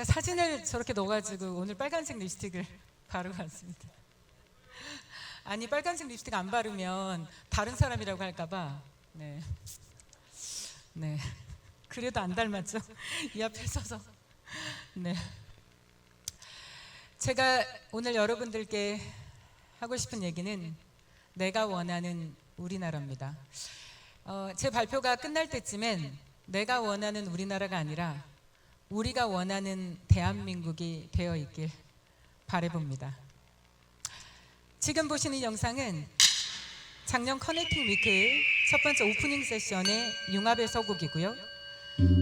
제가 사진을 저렇게 넣어가지고 오늘 빨간색 립스틱을 바르고 왔습니다. 아니, 빨간색 립스틱 안 바르면 다른 사람이라고 할까봐. 네. 그래도 안 닮았죠? 이 앞에 서서. 네. 제가 오늘 여러분들께 하고 싶은 얘기는 내가 원하는 우리나라입니다. 제 발표가 끝날 때쯤엔 내가 원하는 우리나라가 아니라 우리가 원하는 대한민국이 되어 있길 바라봅니다. 지금 보시는 영상은 작년 커넥팅 위크 첫 번째 오프닝 세션의 융합의 서곡이고요.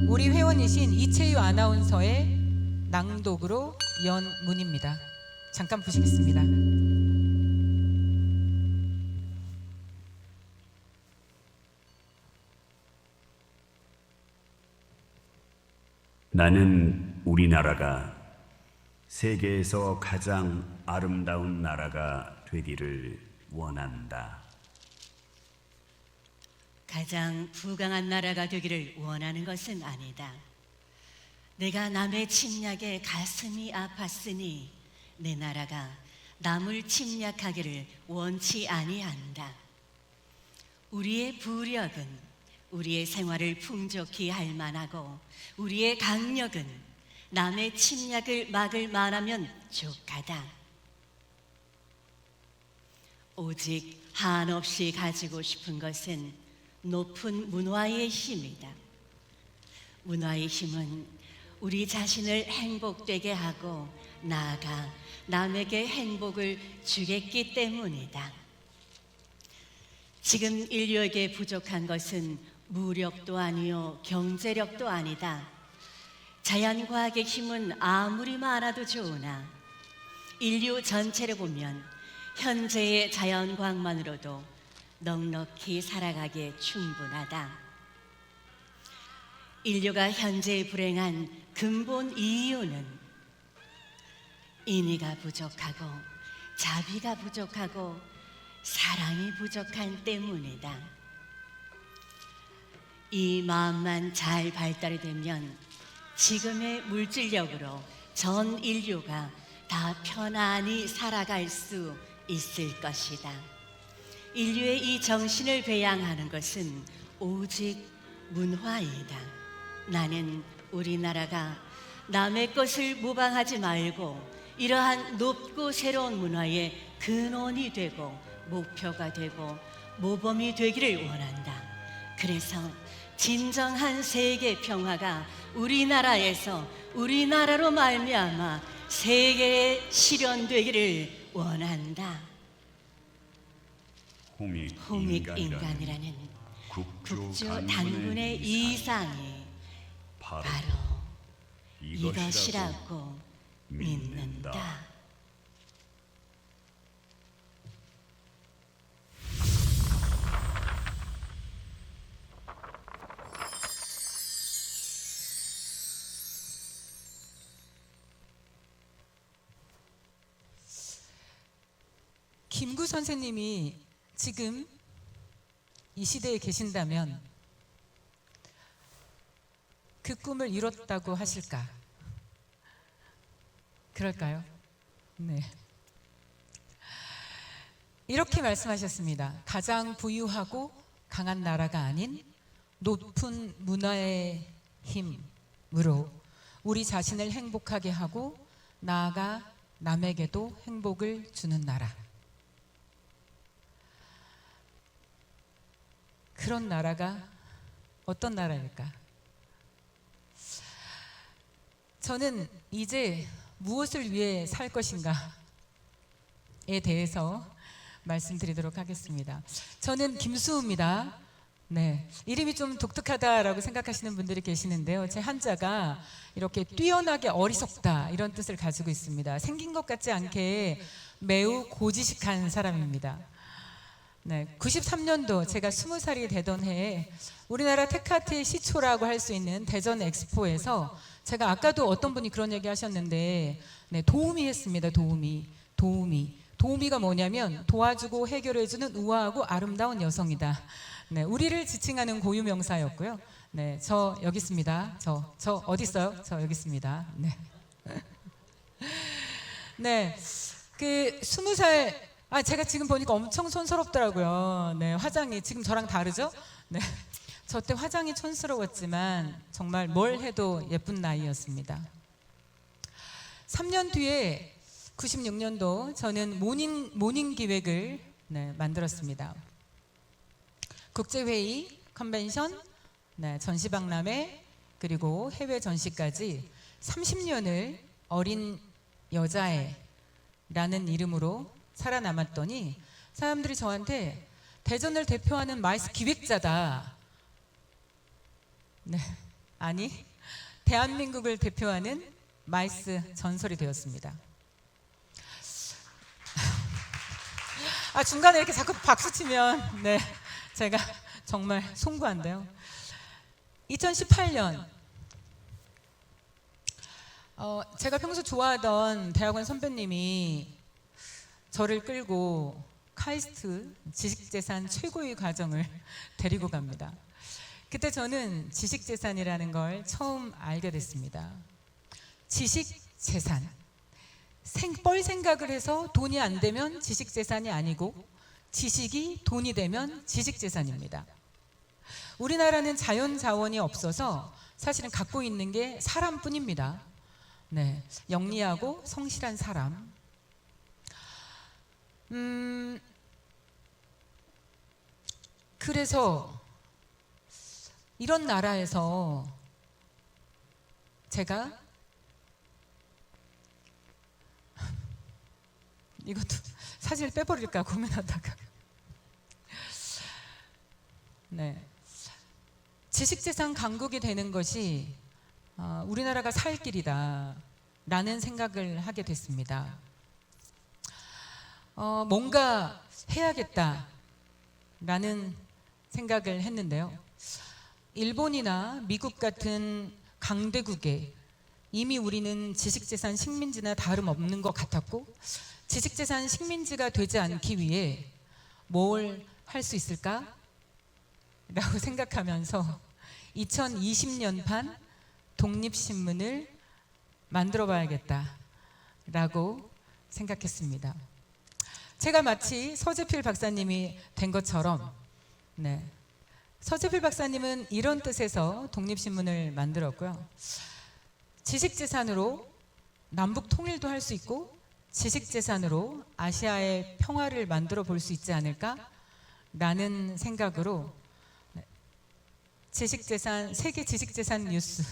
우리 회원이신 이채유 아나운서의 낭독으로 연 문입니다. 잠깐 보시겠습니다. 나는 우리나라가 세계에서 가장 아름다운 나라가 되기를 원한다. 가장 부강한 나라가 되기를 원하는 것은 아니다. 내가 남의 침략에 가슴이 아팠으니 내 나라가 남을 침략하기를 원치 아니한다. 우리의 부력은 우리의 생활을 풍족히 할 만하고 우리의 강력은 남의 침략을 막을 만하면 족하다. 오직 한없이 가지고 싶은 것은 높은 문화의 힘이다. 문화의 힘은 우리 자신을 행복되게 하고 나아가 남에게 행복을 주겠기 때문이다. 지금 인류에게 부족한 것은 무력도 아니요 경제력도 아니다. 자연과학의 힘은 아무리 많아도 좋으나 인류 전체를 보면 현재의 자연과학만으로도 넉넉히 살아가기에 충분하다. 인류가 현재 불행한 근본 이유는 인의가 부족하고 자비가 부족하고 사랑이 부족한 때문이다. 이 마음만 잘 발달이 되면 지금의 물질력으로 전 인류가 다 편안히 살아갈 수 있을 것이다. 인류의 이 정신을 배양하는 것은 오직 문화이다. 나는 우리나라가 남의 것을 모방하지 말고 이러한 높고 새로운 문화의 근원이 되고 목표가 되고 모범이 되기를 원한다. 그래서 진정한 세계 평화가 우리나라에서 우리나라로 말미암아 세계에 실현되기를 원한다. 홍익인간이라는 국조 단군의 이상이 바로 이것이라고 믿는다. 김구 선생님이 지금 이 시대에 계신다면 그 꿈을 이뤘다고 하실까? 그럴까요? 네. 이렇게 말씀하셨습니다. 가장 부유하고 강한 나라가 아닌 높은 문화의 힘으로 우리 자신을 행복하게 하고 나아가 남에게도 행복을 주는 나라. 그런 나라가 어떤 나라일까? 저는 이제 무엇을 위해 살 것인가에 대해서 말씀드리도록 하겠습니다. 저는 김수우입니다. 네, 이름이 좀 독특하다라고 생각하시는 분들이 계시는데요. 제 한자가 이렇게 뛰어나게 어리석다 이런 뜻을 가지고 있습니다. 생긴 것 같지 않게 매우 고지식한 사람입니다. 네, 93년도 제가 20살이 되던 해에 우리나라 테크아트의 시초라고 할 수 있는 대전 엑스포에서 제가 아까도 어떤 분이 그런 얘기 하셨는데 네, 도우미 했습니다. 도우미가 뭐냐면 도와주고 해결해주는 우아하고 아름다운 여성이다. 네, 우리를 지칭하는 고유명사였고요. 네, 저 여기 있습니다. 저 어디 있어요? 저 여기 있습니다. 네. 네, 그 20살, 제가 지금 보니까 엄청 촌스럽더라고요. 네, 화장이 지금 저랑 다르죠? 네, 저 때 화장이 촌스러웠지만 정말 뭘 해도 예쁜 나이였습니다. 3년 뒤에 96년도 저는 모닝 기획을 만들었습니다. 국제회의, 컨벤션, 전시박람회, 그리고 해외 전시까지 30년을 어린 여자애라는 이름으로 살아남았더니 사람들이 저한테 대전을 대표하는 마이스 기획자다. 네, 아니, 대한민국을 대표하는 마이스 전설이 되었습니다. 중간에 이렇게 자꾸 박수 치면 제가 정말 송구한데요. 2018년 제가 평소 좋아하던 대학원 선배님이 저를 끌고 카이스트 지식재산 최고의 과정을 데리고 갑니다. 그때 저는 지식재산이라는 걸 처음 알게 됐습니다. 지식재산. 뻘 생각을 해서 돈이 안 되면 지식재산이 아니고 지식이 돈이 되면 지식재산입니다. 우리나라는 자연자원이 없어서 사실은 갖고 있는 게 사람뿐입니다. 네, 영리하고 성실한 사람. 그래서 이런 나라에서 제가 이것도 사진을 빼버릴까 고민하다가 지식재산 강국이 되는 것이 우리나라가 살 길이다 라는 생각을 하게 됐습니다. 뭔가 해야겠다 라는 생각을 했는데요. 일본이나 미국 같은 강대국에 이미 우리는 지식재산 식민지나 다름없는 것 같았고, 지식재산 식민지가 되지 않기 위해 뭘 할 수 있을까? 라고 생각하면서 2020년판 독립신문을 만들어 봐야겠다 라고 생각했습니다. 제가 마치 서재필 박사님이 된 것처럼 서재필 박사님은 이런 뜻에서 독립신문을 만들었고요. 지식재산으로 남북 통일도 할 수 있고 지식재산으로 아시아의 평화를 만들어 볼 수 있지 않을까? 라는 생각으로 지식재산, 세계 지식재산 뉴스,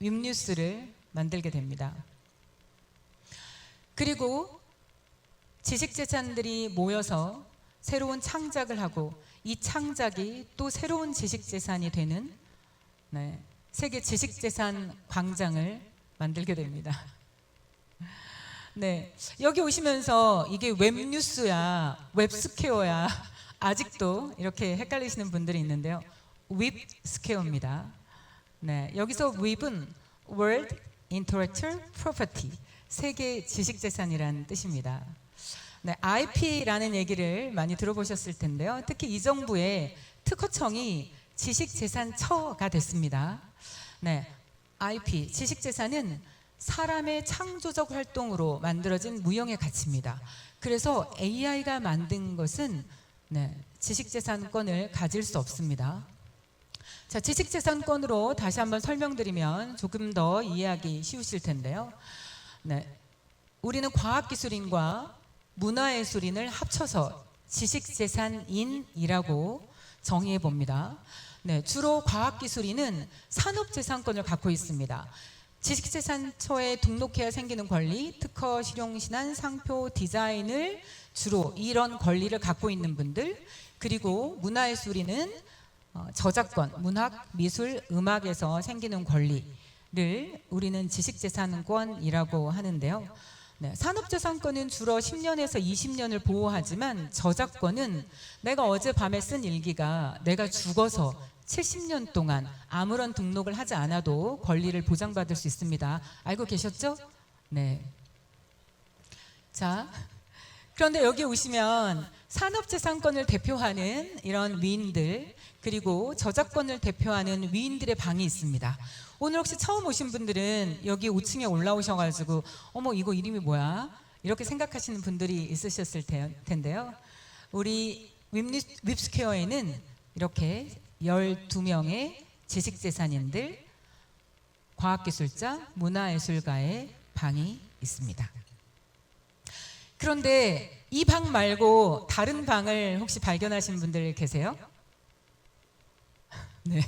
웹뉴스를 만들게 됩니다. 그리고 지식재산들이 모여서 새로운 창작을 하고 이 창작이 또 새로운 지식재산이 되는 세계 지식재산 광장을 만들게 됩니다. 여기 오시면서 이게 웹뉴스야, 웹스퀘어야 아직도 이렇게 헷갈리시는 분들이 있는데요. 웹스퀘어입니다. 여기서 웹은 World Intellectual Property, 세계 지식재산이라는 뜻입니다. IP라는 얘기를 많이 들어보셨을 텐데요. 특히 이 정부의 특허청이 지식재산처가 됐습니다. IP, 지식재산은 사람의 창조적 활동으로 만들어진 무형의 가치입니다. 그래서 AI가 만든 것은 지식재산권을 가질 수 없습니다. 자, 지식재산권으로 다시 한번 설명드리면 조금 더 이해하기 쉬우실 텐데요. 우리는 과학기술인과 문화예술인을 합쳐서 지식재산인이라고 정의해 봅니다. 주로 과학기술인은 산업재산권을 갖고 있습니다. 지식재산처에 등록해야 생기는 권리, 특허, 실용, 신안, 상표, 디자인을 주로 이런 권리를 갖고 있는 분들, 그리고 문화예술인은 저작권, 문학, 미술, 음악에서 생기는 권리를 우리는 지식재산권이라고 하는데요. 산업재산권은 주로 10년에서 20년을 보호하지만 저작권은 내가 어젯밤에 쓴 일기가 내가 죽어서 70년 동안 아무런 등록을 하지 않아도 권리를 보장받을 수 있습니다. 알고 계셨죠? 자, 그런데 여기 오시면 산업재산권을 대표하는 이런 위인들, 그리고 저작권을 대표하는 위인들의 방이 있습니다. 오늘 혹시 처음 오신 분들은 여기 5층에 올라오셔가지고 어머 이거 이름이 뭐야? 이렇게 생각하시는 분들이 있으셨을 텐데요. 우리 윕스퀘어에는 이렇게 12명의 지식재산인들, 과학기술자, 문화예술가의 방이 있습니다. 그런데 이 방 말고 다른 방을 혹시 발견하신 분들 계세요? 네.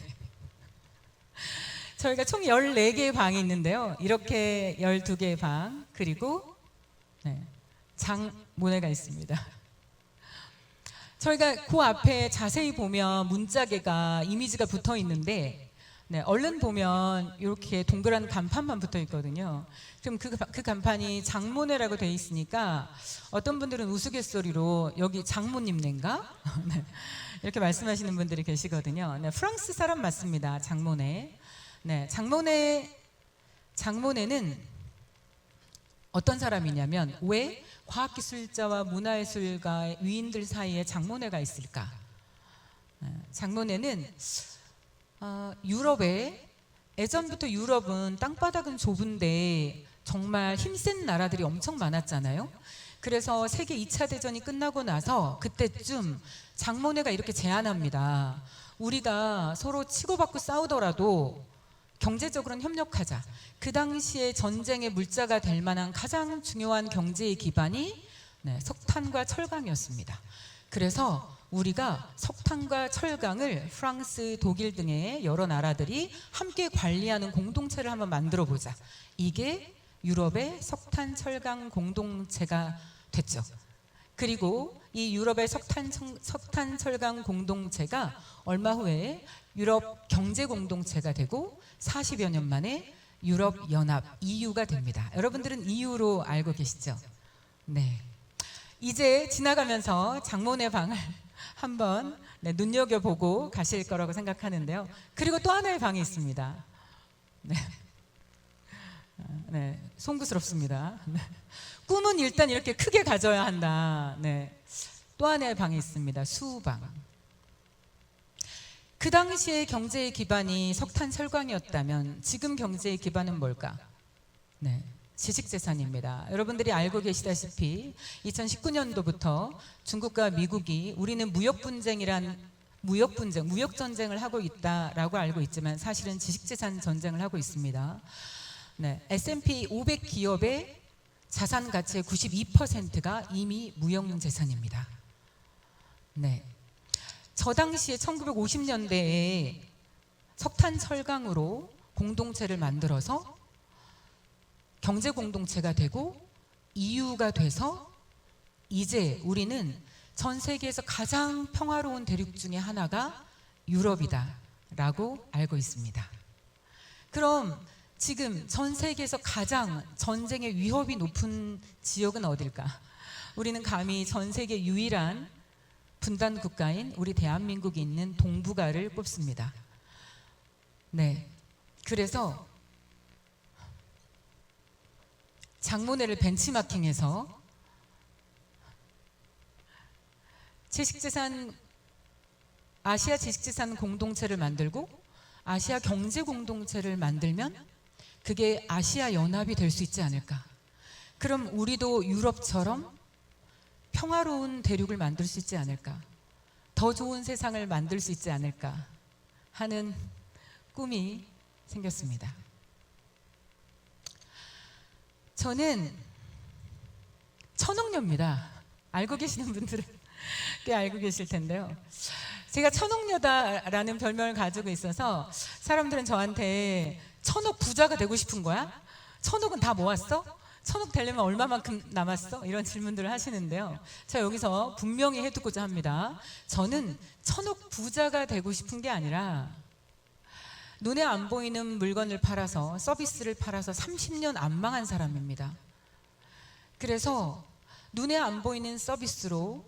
저희가 총 14개의 방이 있는데요. 이렇게 12개의 방, 그리고 장모네가 있습니다. 저희가 그 앞에 자세히 보면 문자개가 이미지가 붙어 있는데 얼른 보면 이렇게 동그란 간판만 붙어 있거든요. 그럼 그 간판이 장모네라고 돼 있으니까 어떤 분들은 우스갯소리로 여기 장모님네인가? 네, 이렇게 말씀하시는 분들이 계시거든요. 네, 프랑스 사람 맞습니다. 장모네. 네, 장모네는 어떤 사람이냐면 왜 과학기술자와 문화예술가의 위인들 사이에 장모네가 있을까? 장모네는 유럽에 예전부터 유럽은 땅바닥은 좁은데 정말 힘센 나라들이 엄청 많았잖아요. 그래서 세계 2차 대전이 끝나고 나서 그때쯤 장모네가 이렇게 제안합니다. 우리가 서로 치고받고 싸우더라도 경제적으로는 협력하자. 그 당시에 전쟁의 물자가 될 만한 가장 중요한 경제의 기반이 석탄과 철강이었습니다. 그래서 우리가 석탄과 철강을 프랑스, 독일 등의 여러 나라들이 함께 관리하는 공동체를 한번 만들어 보자. 이게 유럽의 석탄, 철강 공동체가 됐죠. 그리고 이 유럽의 석탄, 철강 공동체가 얼마 후에 유럽 경제 공동체가 되고 40여 년 만에 유럽 연합 EU가 됩니다. 여러분들은 EU로 알고 계시죠? 네. 이제 지나가면서 장모네 방을 한번 눈여겨보고 가실 거라고 생각하는데요. 그리고 또 하나의 방이 있습니다. 네, 송구스럽습니다. 네. 꿈은 일단 이렇게 크게 가져야 한다. 네. 또 하나의 방이 있습니다. 수방. 그 당시의 경제의 기반이 석탄, 철강이었다면 지금 경제의 기반은 뭘까? 네. 지식재산입니다. 여러분들이 알고 계시다시피 2019년도부터 중국과 미국이 우리는 무역전쟁을 하고 있다라고 알고 있지만 사실은 지식재산 전쟁을 하고 있습니다. 네, S&P 500 기업의 자산 가치의 92%가 이미 무형재산입니다. 네, 저 당시에 1950년대에 석탄, 철강으로 공동체를 만들어서 경제 공동체가 되고 EU가 돼서 이제 우리는 전 세계에서 가장 평화로운 대륙 중에 하나가 유럽이다라고 알고 있습니다. 그럼 지금 전 세계에서 가장 전쟁의 위협이 높은 지역은 어딜까? 우리는 감히 전 세계 유일한 분단 국가인 우리 대한민국이 있는 동북아를 꼽습니다. 네, 그래서 장모네를 벤치마킹해서 아시아 지식재산 공동체를 만들고 아시아 경제 공동체를 만들면 그게 아시아 연합이 될 수 있지 않을까? 그럼 우리도 유럽처럼 평화로운 대륙을 만들 수 있지 않을까? 더 좋은 세상을 만들 수 있지 않을까? 하는 꿈이 생겼습니다. 저는 천옥녀입니다. 알고 계시는 분들은 꽤 알고 계실 텐데요. 제가 천옥녀다라는 별명을 가지고 있어서 사람들은 저한테 천옥 부자가 되고 싶은 거야? 천옥은 다 모았어? 천옥 되려면 얼마만큼 남았어? 이런 질문들을 하시는데요. 제가 여기서 분명히 해두고자 합니다. 저는 천옥 부자가 되고 싶은 게 아니라 눈에 안 보이는 물건을 팔아서 서비스를 팔아서 30년 안 망한 사람입니다. 그래서 눈에 안 보이는 서비스로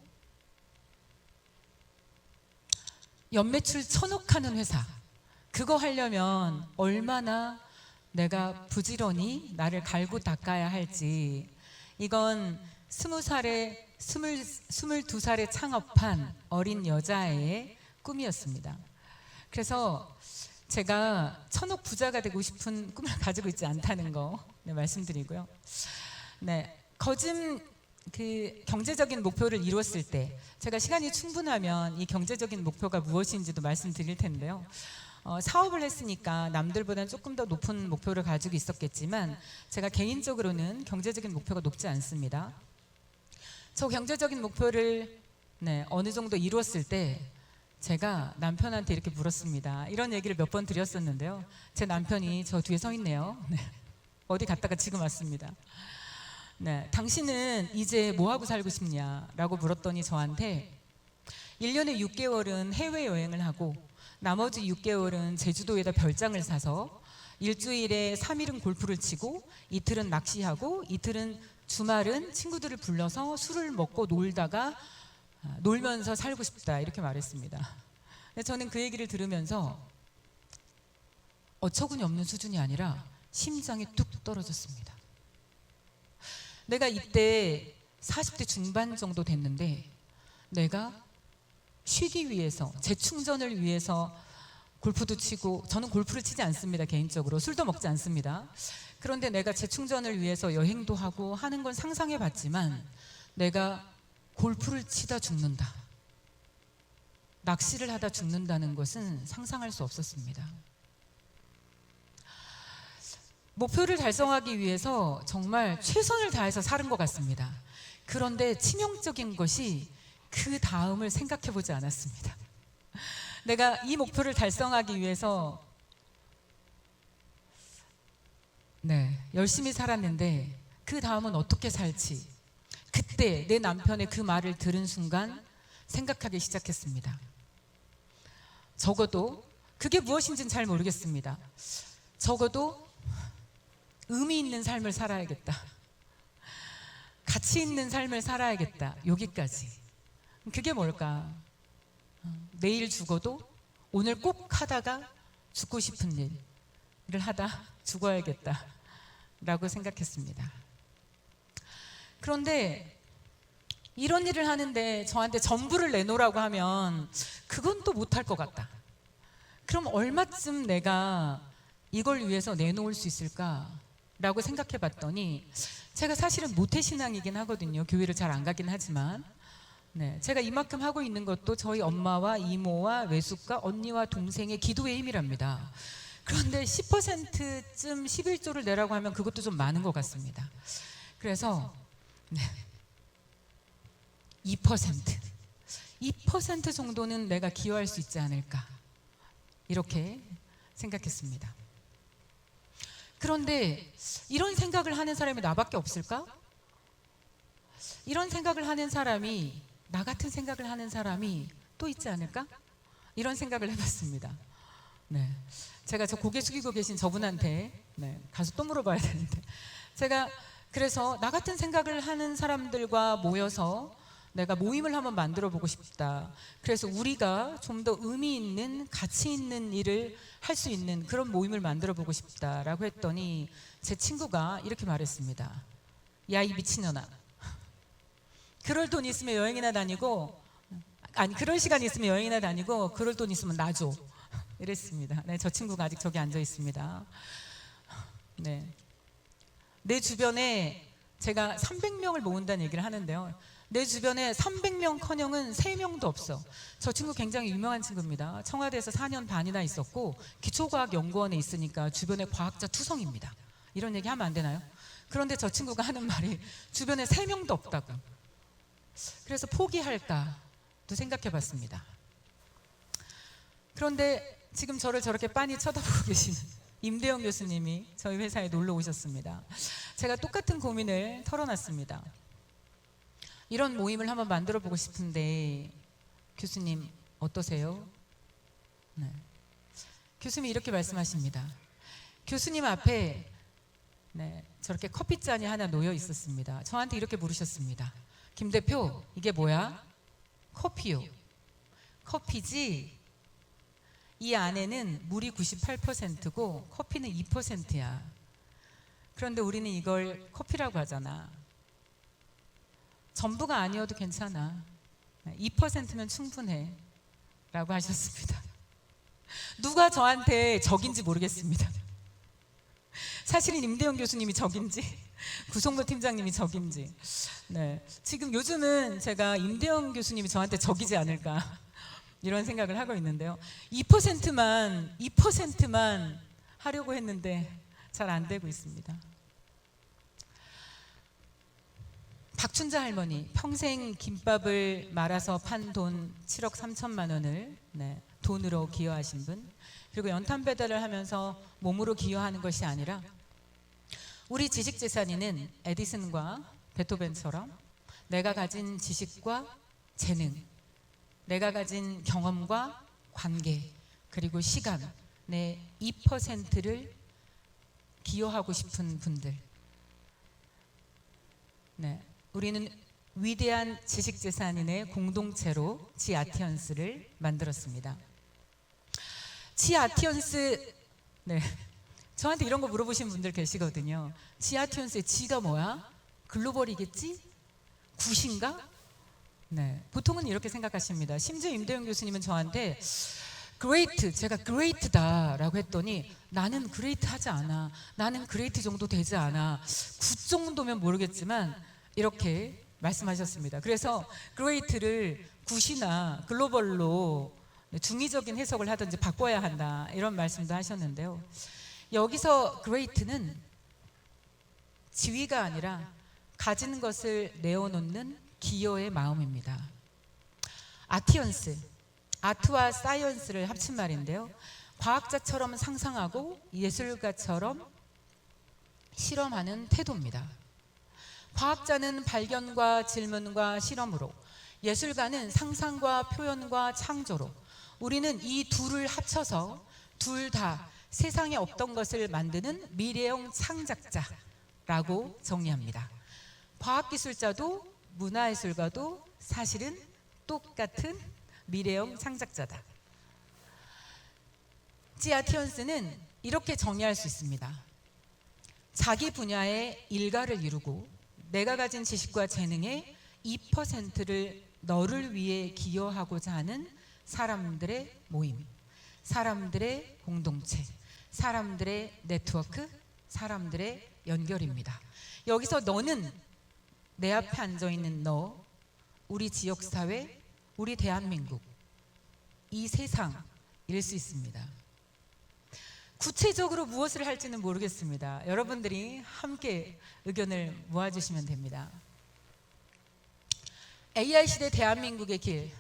연매출 1000억 하는 회사, 그거 하려면 얼마나 내가 부지런히 나를 갈고 닦아야 할지, 이건 22살에 창업한 어린 여자의 꿈이었습니다. 그래서 제가 천억 부자가 되고 싶은 꿈을 가지고 있지 않다는 거 네, 말씀드리고요. 네, 거짐 그 경제적인 목표를 이루었을 때 제가 시간이 충분하면 이 경제적인 목표가 무엇인지도 말씀드릴 텐데요. 사업을 했으니까 남들보다는 조금 더 높은 목표를 가지고 있었겠지만 제가 개인적으로는 경제적인 목표가 높지 않습니다. 저 경제적인 목표를 네, 어느 정도 이루었을 때 제가 남편한테 이렇게 물었습니다. 이런 얘기를 몇 번 드렸었는데요. 제 남편이 저 뒤에 서 있네요. 네, 어디 갔다가 지금 왔습니다. 네, 당신은 이제 뭐 하고 살고 싶냐라고 물었더니 저한테 1년에 6개월은 해외여행을 하고 나머지 6개월은 제주도에다 별장을 사서 일주일에 3일은 골프를 치고 이틀은 낚시하고 이틀은 주말은 친구들을 불러서 술을 먹고 놀면서 살고 싶다 이렇게 말했습니다. 근데 저는 그 얘기를 들으면서 어처구니 없는 수준이 아니라 심장이 뚝 떨어졌습니다. 내가 이때 40대 중반 정도 됐는데 내가 쉬기 위해서 재충전을 위해서 골프도 치고 저는 골프를 치지 않습니다. 개인적으로 술도 먹지 않습니다. 그런데 내가 재충전을 위해서 여행도 하고 하는 건 상상해 봤지만 내가 골프를 치다 죽는다, 낚시를 하다 죽는다는 것은 상상할 수 없었습니다. 목표를 달성하기 위해서 정말 최선을 다해서 사는 것 같습니다. 그런데 치명적인 것이 그 다음을 생각해 보지 않았습니다. 내가 이 목표를 달성하기 위해서 열심히 살았는데 그 다음은 어떻게 살지? 그때 내 남편의 그 말을 들은 순간 생각하기 시작했습니다. 적어도 그게 무엇인지는 잘 모르겠습니다. 적어도 의미 있는 삶을 살아야겠다. 가치 있는 삶을 살아야겠다. 여기까지. 그게 뭘까? 내일 죽어도 오늘 꼭 하다가 죽고 싶은 일을 하다 죽어야겠다 라고 생각했습니다. 그런데 이런 일을 하는데 저한테 전부를 내놓으라고 하면 그건 또 못할 것 같다. 그럼 얼마쯤 내가 이걸 위해서 내놓을 수 있을까? 라고 생각해 봤더니 제가 사실은 모태신앙이긴 하거든요. 교회를 잘 안 가긴 하지만 제가 이만큼 하고 있는 것도 저희 엄마와 이모와 외숙과 언니와 동생의 기도의 힘이랍니다. 그런데 10%쯤 11조를 내라고 하면 그것도 좀 많은 것 같습니다. 그래서 2% 정도는 내가 기여할 수 있지 않을까 이렇게 생각했습니다. 그런데 이런 생각을 하는 사람이 나밖에 없을까? 이런 생각을 하는 사람이 나 같은 생각을 하는 사람이 또 있지 않을까? 이런 생각을 해봤습니다. 제가 저 고개 숙이고 계신 저분한테 가서 또 물어봐야 되는데 제가 그래서 나 같은 생각을 하는 사람들과 모여서 내가 모임을 한번 만들어 보고 싶다. 그래서 우리가 좀 더 의미 있는 가치 있는 일을 할 수 있는 그런 모임을 만들어 보고 싶다라고 했더니 제 친구가 이렇게 말했습니다. 야, 이 미친년아. 그럴 돈 있으면 여행이나 다니고 그럴 시간 있으면 여행이나 다니고 그럴 돈 있으면 나 줘. 이랬습니다. 저 친구가 아직 저기 앉아 있습니다. 내 주변에 제가 300명을 모은다는 얘기를 하는데요. 내 주변에 300명커녕은 3명도 없어. 저 친구 굉장히 유명한 친구입니다. 청와대에서 4년 반이나 있었고 기초과학연구원에 있으니까 주변에 과학자 투성입니다. 이런 얘기 하면 안 되나요? 그런데 저 친구가 하는 말이 주변에 3명도 없다고. 그래서 포기할까도 생각해 봤습니다. 그런데 지금 저를 저렇게 빤히 쳐다보고 계시는 임대영 교수님이 저희 회사에 놀러 오셨습니다. 제가 똑같은 고민을 털어놨습니다. 이런 모임을 한번 만들어 보고 싶은데 교수님 어떠세요? 교수님이 이렇게 말씀하십니다. 교수님 앞에 저렇게 커피잔이 하나 놓여 있었습니다. 저한테 이렇게 물으셨습니다. 김 대표, 이게 뭐야? 커피요. 커피지? 이 안에는 물이 98%고 커피는 2%야. 그런데 우리는 이걸 커피라고 하잖아. 전부가 아니어도 괜찮아. 2%면 충분해. 라고 하셨습니다. 누가 저한테 적인지 모르겠습니다. 사실은 임대영 교수님이 적인지 구성도 팀장님이 적인지. 네, 지금 요즘은 제가 임대영 교수님이 저한테 적이지 않을까 이런 생각을 하고 있는데요. 2%만 하려고 했는데 잘 안 되고 있습니다. 박춘자 할머니 평생 김밥을 말아서 판 돈 7억 3천만 원을 돈으로 기여하신 분, 그리고 연탄 배달을 하면서 몸으로 기여하는 것이 아니라 우리 지식재산인은 에디슨과 베토벤처럼 내가 가진 지식과 재능, 내가 가진 경험과 관계, 그리고 시간, 내 2%를 기여하고 싶은 분들. 우리는 위대한 지식재산인의 공동체로 지아티언스를 만들었습니다. 지아티언스, 저한테 이런 거 물어보시는 분들 계시거든요. 지아티언스의 지가 뭐야? 글로벌이겠지? 굿인가? 보통은 이렇게 생각하십니다. 심지어 임대영 교수님은 저한테 great, 제가 great다 라고 했더니 나는 great 하지 않아. 나는 great 정도 되지 않아. 굿 정도면 모르겠지만 이렇게 말씀하셨습니다. 그래서 great를 굿이나 글로벌로 중의적인 해석을 하든지 바꿔야 한다 이런 말씀도 하셨는데요. 여기서 great는 지위가 아니라 가진 것을 내어놓는 기여의 마음입니다. 아티언스, 아트와 사이언스를 합친 말인데요. 과학자처럼 상상하고 예술가처럼 실험하는 태도입니다. 과학자는 발견과 질문과 실험으로, 예술가는 상상과 표현과 창조로, 우리는 이 둘을 합쳐서 둘 다 세상에 없던 것을 만드는 미래형 창작자라고 정리합니다. 과학기술자도 문화예술가도 사실은 똑같은 미래형 창작자다. 지아티언스는 이렇게 정의할 수 있습니다. 자기 분야의 일가를 이루고 내가 가진 지식과 재능의 2%를 너를 위해 기여하고자 하는 사람들의 모임, 사람들의 공동체, 사람들의 네트워크, 사람들의 연결입니다. 여기서 너는 내 앞에 앉아있는 너, 우리 지역사회, 우리 대한민국, 이 세상일 수 있습니다. 구체적으로 무엇을 할지는 모르겠습니다. 여러분들이 함께 의견을 모아주시면 됩니다. AI 시대 대한민국의 길.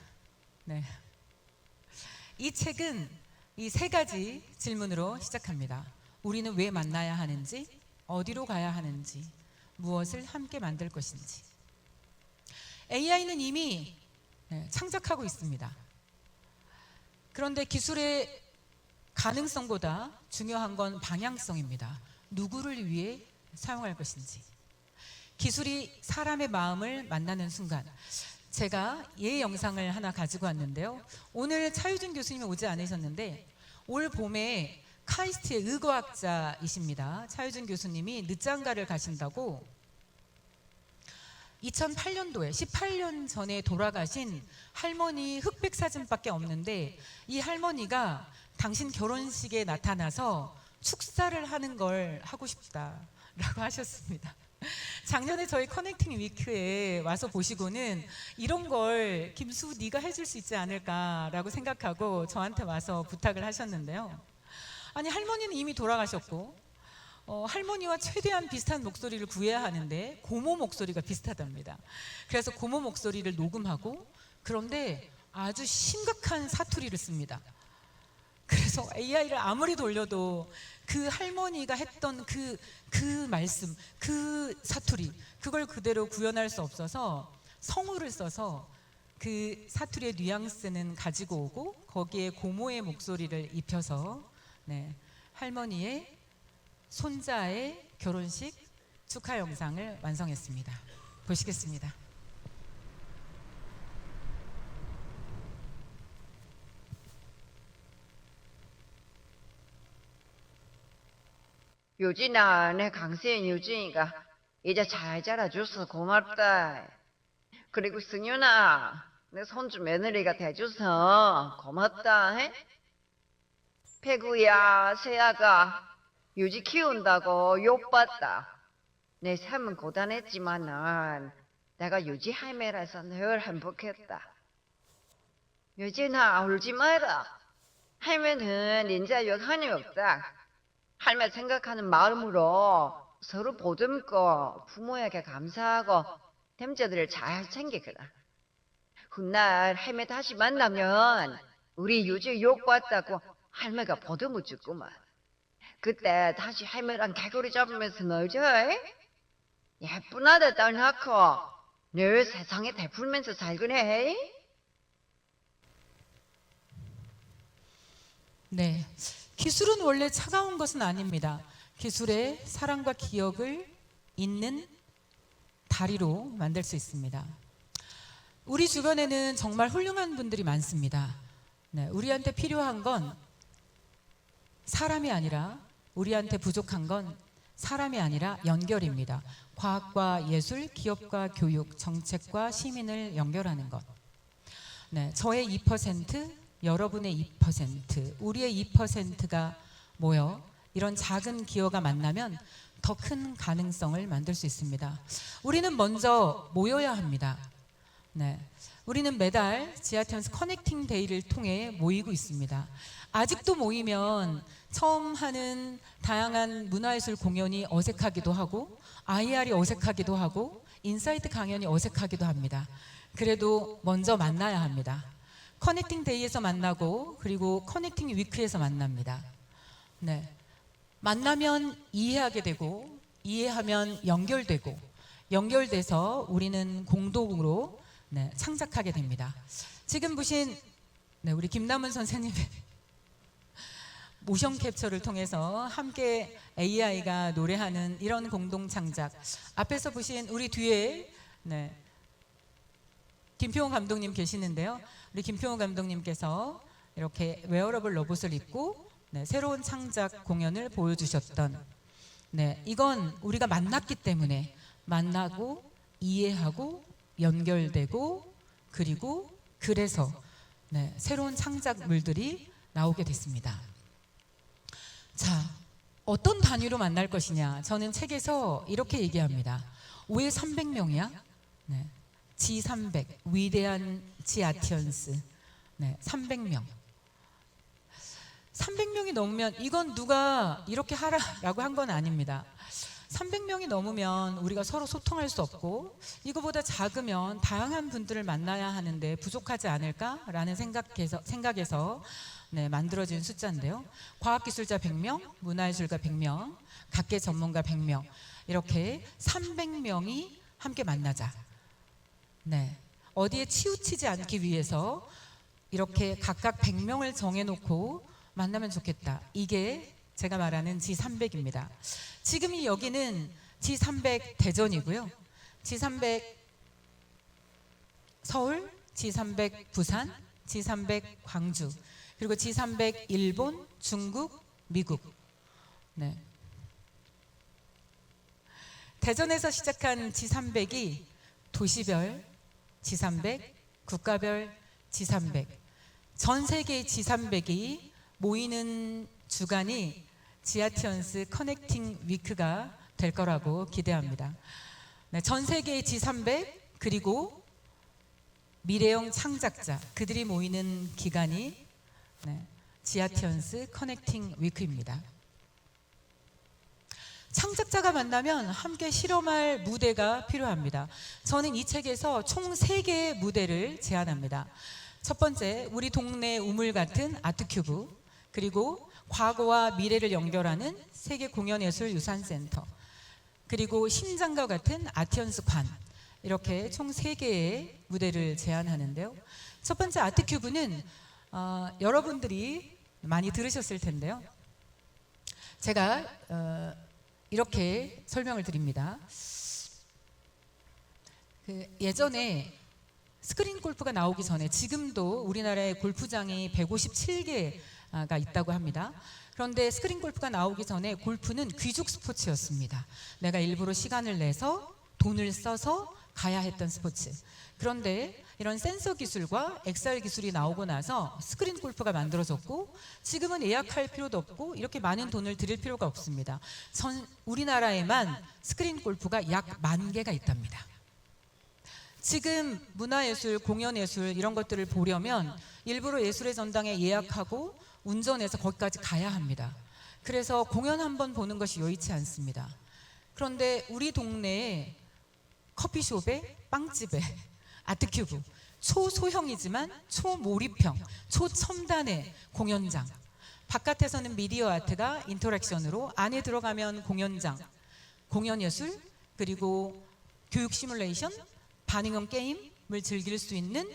이 책은 이 세 가지 질문으로 시작합니다. 우리는 왜 만나야 하는지, 어디로 가야 하는지, 무엇을 함께 만들 것인지. AI는 이미 창작하고 있습니다. 그런데 기술의 가능성보다 중요한 건 방향성입니다. 누구를 위해 사용할 것인지. 기술이 사람의 마음을 만나는 순간, 제가 예 영상을 하나 가지고 왔는데요. 오늘 차유준 교수님이 오지 않으셨는데 올 봄에 카이스트의 의과학자이십니다. 차유준 교수님이 늦장가를 가신다고 2008년도에 18년 전에 돌아가신 할머니 흑백 사진밖에 없는데 이 할머니가 당신 결혼식에 나타나서 축사를 하는 걸 하고 싶다라고 하셨습니다. 작년에 저희 커넥팅 위크에 와서 보시고는 이런 걸 김수 네가 해줄 수 있지 않을까라고 생각하고 저한테 와서 부탁을 하셨는데요. 아니 할머니는 이미 돌아가셨고 할머니와 최대한 비슷한 목소리를 구해야 하는데 고모 목소리가 비슷하답니다. 그래서 고모 목소리를 녹음하고 그런데 아주 심각한 사투리를 씁니다. 그래서 AI를 아무리 돌려도 그 할머니가 했던 그 말씀, 그 사투리, 그걸 그대로 구현할 수 없어서 성우를 써서 그 사투리의 뉘앙스는 가지고 오고 거기에 고모의 목소리를 입혀서 할머니의 손자의 결혼식 축하 영상을 완성했습니다. 보시겠습니다. 유진아, 내 강세인 유진이가 이제 잘 자라줘서 고맙다. 그리고 승윤아, 내 손주 며느리가 돼줘서 고맙다. 해? 배구야, 세아가 유지 키운다고 욕봤다. 내 삶은 고단했지만은 내가 유지 할매라서 늘 행복했다. 유진아, 울지 마라. 할매는 인자 여한이 없다. 할매 생각하는 마음으로 서로 보듬고 부모에게 감사하고 됨자들을 잘 챙기거라. 훗날 할매 다시 만나면 우리 유지 욕봤다고 할매가 보듬어 주구만. 그때 다시 할매랑 개구리 잡으면서 놀자. 예쁜 아들 딸 낳고 늘 세상에 대풀면서 살거네. 네, 기술은 원래 차가운 것은 아닙니다. 기술에 사랑과 기억을 잇는 다리로 만들 수 있습니다. 우리 주변에는 정말 훌륭한 분들이 많습니다. 네, 우리한테 필요한 건 사람이 아니라, 우리한테 부족한 건 사람이 아니라 연결입니다. 과학과 예술, 기업과 교육, 정책과 시민을 연결하는 것. 네, 저의 2%, 여러분의 2%, 우리의 2%가 모여 이런 작은 기여가 만나면 더 큰 가능성을 만들 수 있습니다. 우리는 먼저 모여야 합니다. 네, 우리는 매달 지하철 커넥팅 데이를 통해 모이고 있습니다. 아직도 모이면 처음 하는 다양한 문화예술 공연이 어색하기도 하고, IR이 어색하기도 하고, 인사이트 강연이 어색하기도 합니다. 그래도 먼저 만나야 합니다. 커넥팅 데이에서 만나고, 그리고 커넥팅 위크에서 만납니다. 네, 만나면 이해하게 되고, 이해하면 연결되고, 연결돼서 우리는 공동으로 창작하게 됩니다. 지금 보신 우리 김남은 선생님의 모션 캡처를 통해서 함께 AI가 노래하는 이런 공동 창작, 앞에서 보신 우리 뒤에 김표홍 감독님 계시는데요. 우리 김표홍 감독님께서 이렇게 웨어러블 로봇을 입고 새로운 창작 공연을 보여주셨던, 이건 우리가 만났기 때문에 만나고 이해하고 연결되고, 그리고 그래서 새로운 창작물들이 나오게 됐습니다. 자, 어떤 단위로 만날 것이냐? 저는 책에서 이렇게 얘기합니다. 왜 300명이야? G300, 위대한 지아티언스. 300명. 300명이 넘으면 이건 누가 이렇게 하라라고 한 건 아닙니다. 300명이 넘으면 우리가 서로 소통할 수 없고, 이거보다 작으면 다양한 분들을 만나야 하는데 부족하지 않을까라는 생각에서 만들어진 숫자인데요. 과학기술자 100명, 문화예술가 100명, 각계 전문가 100명, 이렇게 300명이 함께 만나자. 어디에 치우치지 않기 위해서 이렇게 각각 100명을 정해놓고 만나면 좋겠다. 이게 제가 말하는 G300입니다. 지금 이 여기는 G300 대전이고요. G300 서울, G300 부산, G300 광주, 그리고 G300 일본, 중국, 미국. 대전에서 시작한 G300이 도시별 G300, 국가별 G300, 전 세계의 G300이 모이는 주간이 지아티언스 커넥팅 위크가 될 거라고 기대합니다. 전 세계의 G300, 그리고 미래형 창작자, 그들이 모이는 기간이 지아티언스 커넥팅 위크입니다. 창작자가 만나면 함께 실험할 무대가 필요합니다. 저는 이 책에서 총 3개의 무대를 제안합니다. 첫 번째, 우리 동네 우물 같은 아트큐브, 그리고 과거와 미래를 연결하는 세계공연예술유산센터, 그리고 심장과 같은 아티언스관, 이렇게 총 3개의 무대를 제안하는데요. 첫 번째 아트큐브는 여러분들이 많이 들으셨을 텐데요. 제가 이렇게 설명을 드립니다. 예전에 스크린 골프가 나오기 전에, 지금도 우리나라에 골프장이 157개가 있다고 합니다. 그런데 스크린 골프가 나오기 전에 골프는 귀족 스포츠였습니다. 내가 일부러 시간을 내서 돈을 써서 가야 했던 스포츠. 그런데 이런 센서 기술과 XR 기술이 나오고 나서 스크린 골프가 만들어졌고, 지금은 예약할 필요도 없고 이렇게 많은 돈을 들일 필요가 없습니다. 우리나라에만 스크린 골프가 약 10,000개가 있답니다. 지금 문화예술, 공연예술 이런 것들을 보려면 일부러 예술의 전당에 예약하고 운전해서 거기까지 가야 합니다. 그래서 공연 한 번 보는 것이 여의치 않습니다. 그런데 우리 동네에 커피숍에, 빵집에, 아트큐브, 초소형이지만 초몰입형, 초첨단의 공연장, 바깥에서는 미디어 아트가 인터랙션으로, 안에 들어가면 공연장, 공연예술, 그리고 교육 시뮬레이션, 반응형 게임을 즐길 수 있는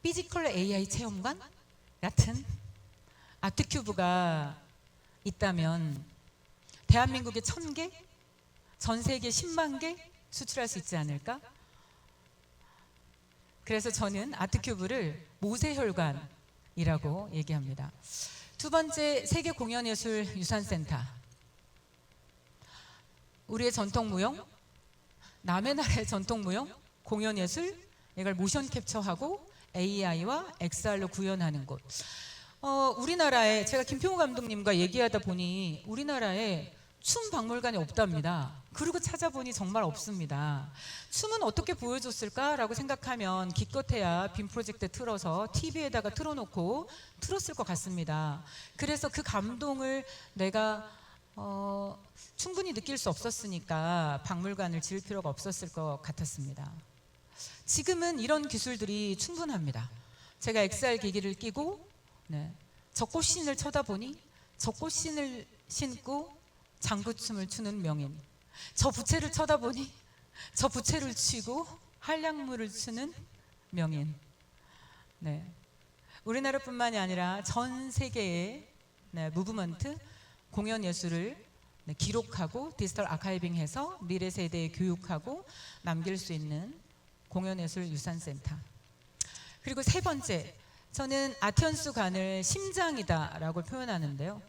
피지컬 AI 체험관 같은 아트큐브가 있다면 대한민국에 1,000개, 전 세계 10만 개 수출할 수 있지 않을까? 그래서 저는 아트큐브를 모세혈관이라고 얘기합니다. 두 번째, 세계공연예술유산센터. 우리의 전통무용, 남의 나라의 전통무용, 공연예술, 이걸 모션 캡처하고 AI와 XR로 구현하는 곳. 우리나라에, 제가 김평우 감독님과 얘기하다 보니 우리나라에 춤 박물관이 없답니다. 그리고 찾아보니 정말 없습니다. 춤은 어떻게 보여줬을까라고 생각하면 기껏해야 빔 프로젝트 틀어서 TV에다가 틀어놓고 틀었을 것 같습니다. 그래서 그 감동을 내가 충분히 느낄 수 없었으니까 박물관을 지을 필요가 없었을 것 같았습니다. 지금은 이런 기술들이 충분합니다. 제가 XR 기기를 끼고 저 꽃신을 쳐다보니 저 꽃신을 신고 장구춤을 추는 명인, 저 부채를 쳐다보니 저 부채를 치고 한량무를 추는 명인. 우리나라뿐만이 아니라 전 세계의 무브먼트, 공연 예술을 기록하고 디지털 아카이빙해서 미래 세대에 교육하고 남길 수 있는 공연예술유산센터. 그리고 세 번째, 저는 아티언스관을 심장이다라고 표현하는데요.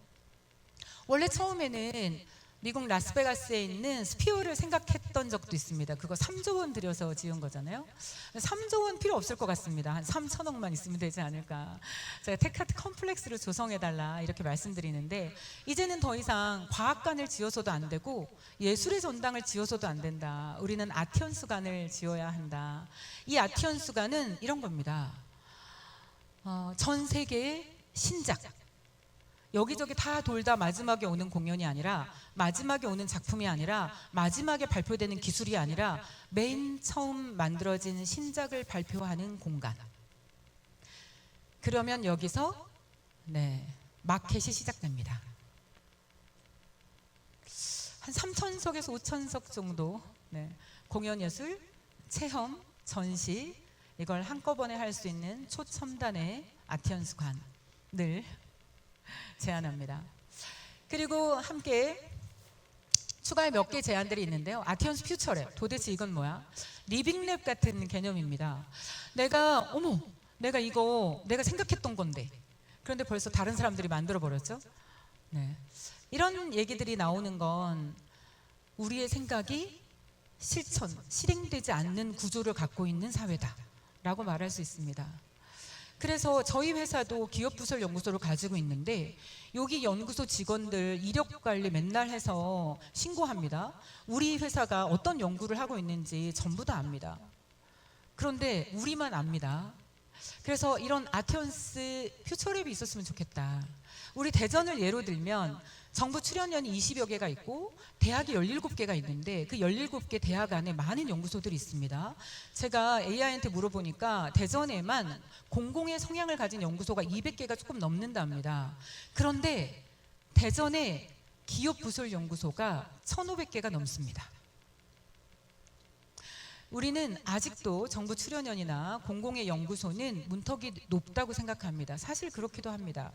원래 처음에는 미국 라스베가스에 있는 스피어를 생각했던 적도 있습니다. 그거 3조 원 들여서 지은 거잖아요. 3조 원 필요 없을 것 같습니다. 한 3천억만 있으면 되지 않을까. 제가 테카트 컴플렉스를 조성해달라 이렇게 말씀드리는데, 이제는 더 이상 과학관을 지어서도 안 되고 예술의 전당을 지어서도 안 된다. 우리는 아티언스관을 지어야 한다. 이 아티언스관은 이런 겁니다. 전 세계의 신작, 여기저기 다 돌다 마지막에 오는 공연이 아니라, 마지막에 오는 작품이 아니라, 마지막에 발표되는 기술이 아니라 맨 처음 만들어진 신작을 발표하는 공간. 그러면 여기서 마켓이 시작됩니다. 한 3,000석에서 5,000석 정도 공연예술, 체험, 전시, 이걸 한꺼번에 할 수 있는 초첨단의 아티언스관을 제안합니다. 그리고 함께 추가의 몇 개 제안들이 있는데요. 아티언스 퓨처랩, 도대체 이건 뭐야? 리빙랩 같은 개념입니다. 내가 이거 내가 생각했던 건데, 그런데 벌써 다른 사람들이 만들어 버렸죠. 이런 얘기들이 나오는 건 우리의 생각이 실행되지 않는 구조를 갖고 있는 사회다라고 말할 수 있습니다. 그래서 저희 회사도 기업부설연구소를 가지고 있는데, 여기 연구소 직원들 이력 관리 맨날 해서 신고합니다. 우리 회사가 어떤 연구를 하고 있는지 전부 다 압니다. 그런데 우리만 압니다. 그래서 이런 아티언스 퓨처랩이 있었으면 좋겠다. 우리 대전을 예로 들면 정부 출연연이 20여 개가 있고 대학이 17개가 있는데, 그 17개 대학 안에 많은 연구소들이 있습니다. 제가 AI한테 물어보니까 대전에만 공공의 성향을 가진 연구소가 200개가 조금 넘는답니다. 그런데 대전에 기업부설연구소가 1,500개가 넘습니다. 우리는 아직도 정부 출연연이나 공공의 연구소는 문턱이 높다고 생각합니다. 사실 그렇기도 합니다.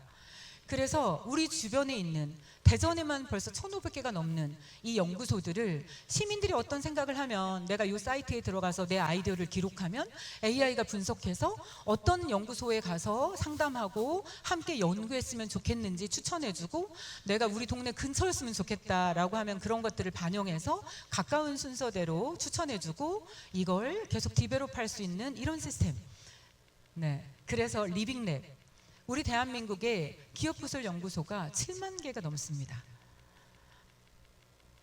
그래서 우리 주변에 있는 대전에만 벌써 1,500개가 넘는 이 연구소들을 시민들이 어떤 생각을 하면 내가 이 사이트에 들어가서 내 아이디어를 기록하면 AI가 분석해서 어떤 연구소에 가서 상담하고 함께 연구했으면 좋겠는지 추천해주고 내가 우리 동네 근처였으면 좋겠다라고 하면 그런 것들을 반영해서 가까운 순서대로 추천해주고 이걸 계속 디벨롭할 수 있는 이런 시스템. 네, 그래서 리빙랩. 우리 대한민국의 기업부설 연구소가 7만 개가 넘습니다.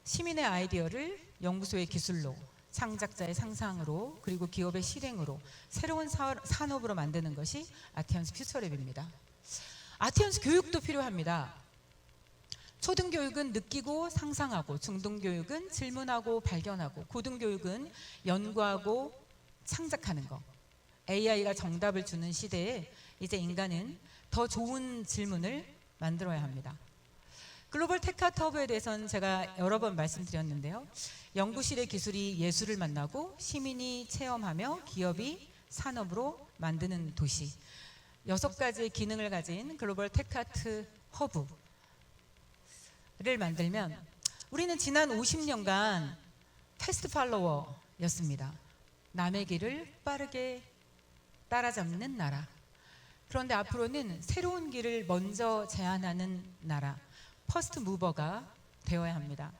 시민의 아이디어를 연구소의 기술로, 창작자의 상상으로, 그리고 기업의 실행으로 새로운 산업으로 만드는 것이 아티언스 퓨처랩입니다. 아티언스 교육도 필요합니다. 초등교육은 느끼고 상상하고, 중등교육은 질문하고 발견하고, 고등교육은 연구하고 창작하는 거. AI가 정답을 주는 시대에 이제 인간은 더 좋은 질문을 만들어야 합니다. 글로벌 테크아트 허브에 대해서는 제가 여러 번 말씀드렸는데요. 연구실의 기술이 예술을 만나고 시민이 체험하며 기업이 산업으로 만드는 도시. 6가지의 기능을 가진 글로벌 테크아트 허브를 만들면 우리는 지난 50년간 패스트 팔로워였습니다. 남의 길을 빠르게 따라잡는 나라. 그런데 앞으로는 새로운 길을 먼저 제안하는 나라, 퍼스트 무버가 되어야 합니다.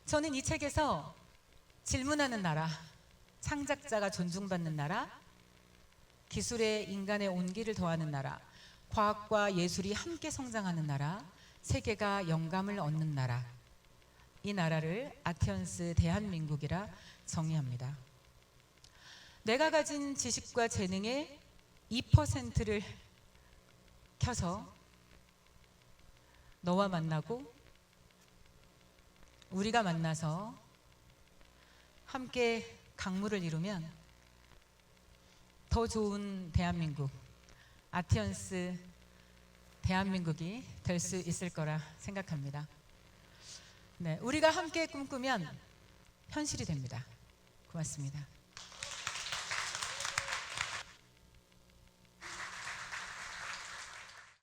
저는 이 책에서 질문하는 나라, 창작자가 존중받는 나라, 기술에 인간의 온기를 더하는 나라, 과학과 예술이 함께 성장하는 나라, 세계가 영감을 얻는 나라, 이 나라를 아티언스 대한민국이라 정의합니다. 내가 가진 지식과 재능의 2%를 켜서 너와 만나고 우리가 만나서 함께 강물을 이루면 더 좋은 대한민국, 아티언스 대한민국이 될 수 있을 거라 생각합니다. 네, 우리가 함께 꿈꾸면 현실이 됩니다. 고맙습니다.